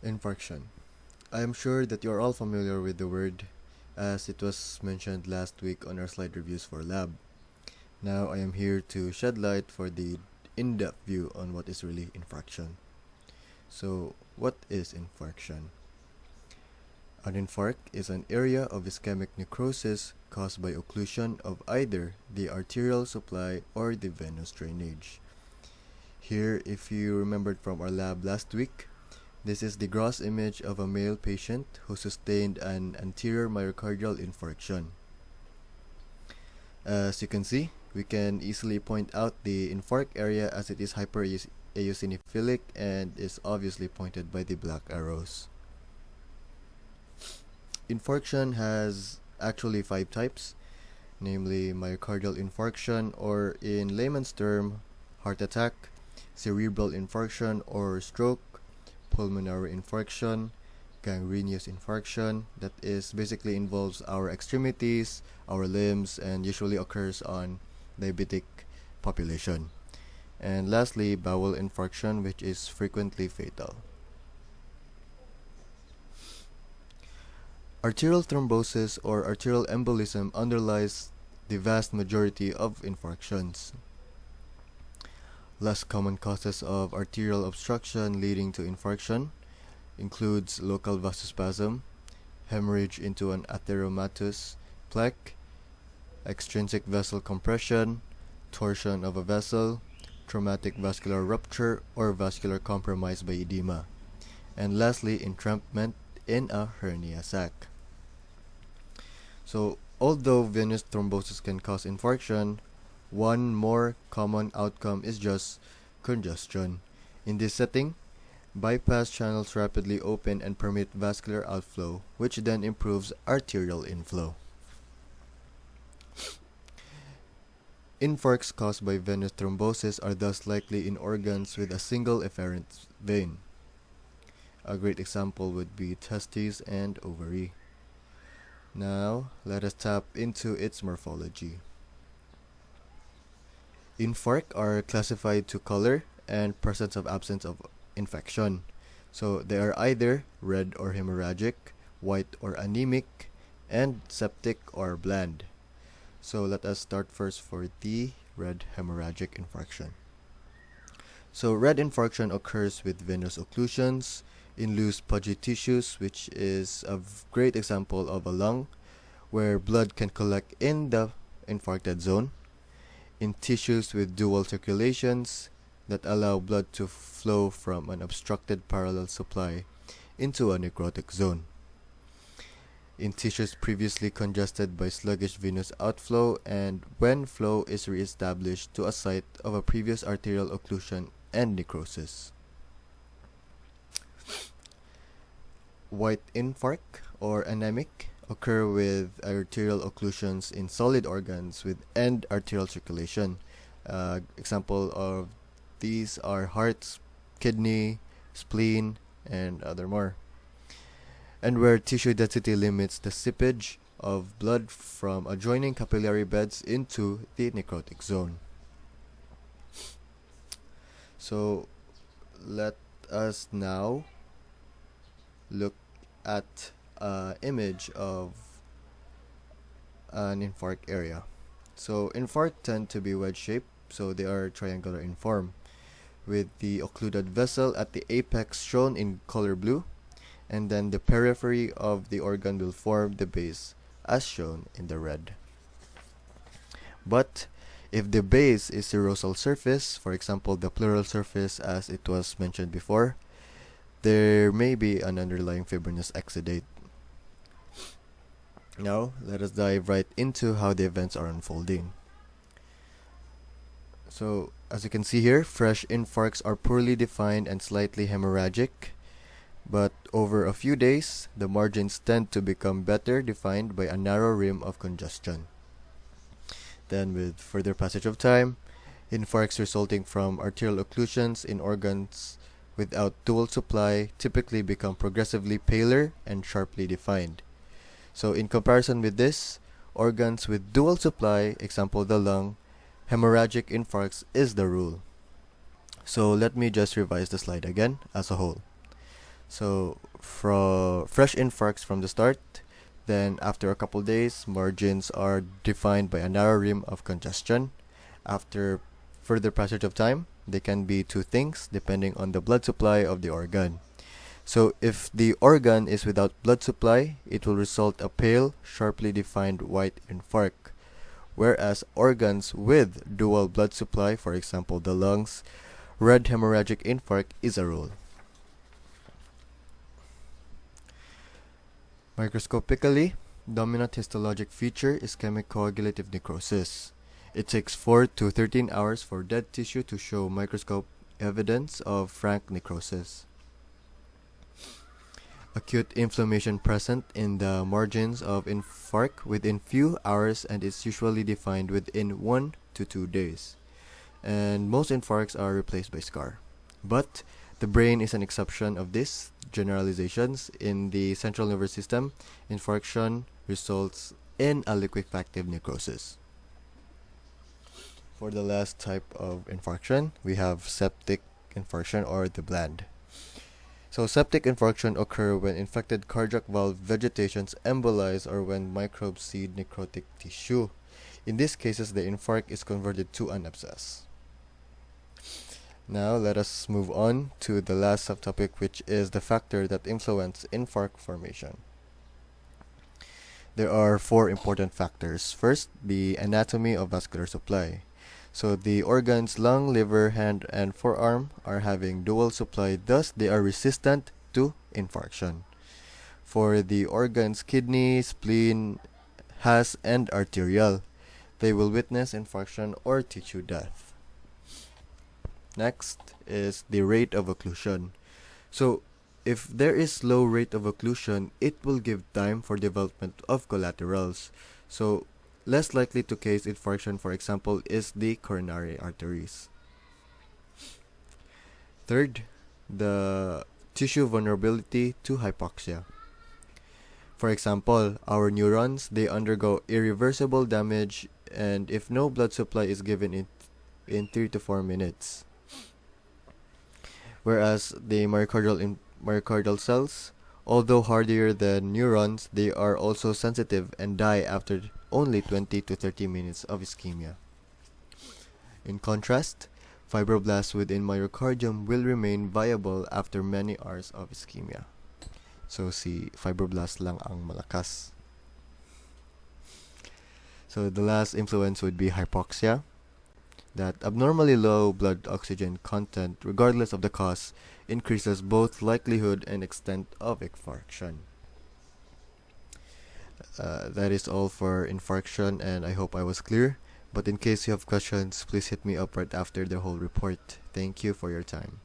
Infarction. I am sure that you are all familiar with the word, as it was mentioned last week on our slide reviews for lab. Now I am here to shed light for the in-depth view on what is really infarction. So, what is infarction? An infarct is an area of ischemic necrosis caused by occlusion of either the arterial supply or the venous drainage. Here, if you remembered from our lab last week, this is the gross image of a male patient who sustained an anterior myocardial infarction. As you can see, we can easily point out the infarct area as it is hypereosinophilic and is obviously pointed by the black arrows. Infarction has actually 5 types, namely myocardial infarction, or in layman's term, heart attack, cerebral infarction or stroke, pulmonary infarction, gangrenous infarction, that is basically involves our extremities, our limbs, and usually occurs on diabetic population. And lastly, bowel infarction, which is frequently fatal. Arterial thrombosis or arterial embolism underlies the vast majority of infarctions. Less common causes of arterial obstruction leading to infarction includes local vasospasm, hemorrhage into an atheromatous plaque, extrinsic vessel compression, torsion of a vessel, traumatic vascular rupture or vascular compromise by edema, and lastly, entrampment in a hernia sac. So, although venous thrombosis can cause infarction, one more common outcome is just congestion. In this setting, bypass channels rapidly open and permit vascular outflow, which then improves arterial inflow. Infarcts caused by venous thrombosis are thus likely in organs with a single efferent vein. A great example would be testes and ovary. Now, let us tap into its morphology. Infarct are classified to color and presence of absence of infection. So they are either red or hemorrhagic, white or anemic, and septic or bland. So let us start first for the red hemorrhagic infarction. So red infarction occurs with venous occlusions in loose pudgy tissues, which is a great example of a lung where blood can collect in the infarcted zone, in tissues with dual circulations that allow blood to flow from an obstructed parallel supply into a necrotic zone, in tissues previously congested by sluggish venous outflow, and when flow is re-established to a site of a previous arterial occlusion and necrosis. White infarct or anemic occur with arterial occlusions in solid organs with end arterial circulation. Example of these are heart, kidney, spleen, and other more. And where tissue density limits the seepage of blood from adjoining capillary beds into the necrotic zone. So let us now look at an image of an infarct area. So infarct tend to be wedge-shaped, so they are triangular in form, with the occluded vessel at the apex shown in color blue, and then the periphery of the organ will form the base as shown in the red. But if the base is serosal surface, for example the pleural surface as it was mentioned before, there may be an underlying fibrinous exudate. Now, let us dive right into how the events are unfolding. So, as you can see here, fresh infarcts are poorly defined and slightly hemorrhagic, but over a few days, the margins tend to become better defined by a narrow rim of congestion. Then, with further passage of time, infarcts resulting from arterial occlusions in organs without dual supply typically become progressively paler and sharply defined. So in comparison with this, organs with dual supply, example the lung, hemorrhagic infarcts is the rule. So let me just revise the slide again as a whole. So for fresh infarcts from the start, then after a couple days, margins are defined by a narrow rim of congestion. After further passage of time, they can be two things depending on the blood supply of the organ. So if the organ is without blood supply, it will result a pale, sharply defined white infarct. Whereas organs with dual blood supply, for example the lungs, red hemorrhagic infarct is a rule. Microscopically, dominant histologic feature is chemicoagulative necrosis. It takes 4 to 13 hours for dead tissue to show microscope evidence of frank necrosis. Acute inflammation present in the margins of infarct within few hours and is usually defined within 1 to 2 days. And most infarcts are replaced by scar. But the brain is an exception of these generalizations. In the central nervous system, infarction results in a liquefactive necrosis. For the last type of infarction, we have septic infarction or the bland. So septic infarction occur when infected cardiac valve vegetations embolize or when microbes seed necrotic tissue. In these cases, the infarct is converted to an abscess. Now let us move on to the last subtopic, which is the factor that influence infarct formation. There are 4 important factors. First, the anatomy of vascular supply. So the organs lung, liver, hand, and forearm are having dual supply, thus they are resistant to infarction. For the organs kidney, spleen, has, and arterial, they will witness infarction or tissue death. Next is the rate of occlusion. So if there is low rate of occlusion, it will give time for development of collaterals. So less likely to cause infarction, for example, is the coronary arteries. Third, the tissue vulnerability to hypoxia. For example, our neurons, they undergo irreversible damage, and if no blood supply is given in 3 to 4 minutes. Whereas the myocardial cells, although hardier than neurons, they are also sensitive and die after only 20 to 30 minutes of ischemia. In contrast, fibroblasts within myocardium will remain viable after many hours of ischemia. So si fibroblast lang ang malakas. So the last influence would be hypoxia. That abnormally low blood oxygen content, regardless of the cause, increases both likelihood and extent of infarction. That is all for infarction, and I hope I was clear. But in case you have questions, please hit me up right after the whole report. Thank you for your time.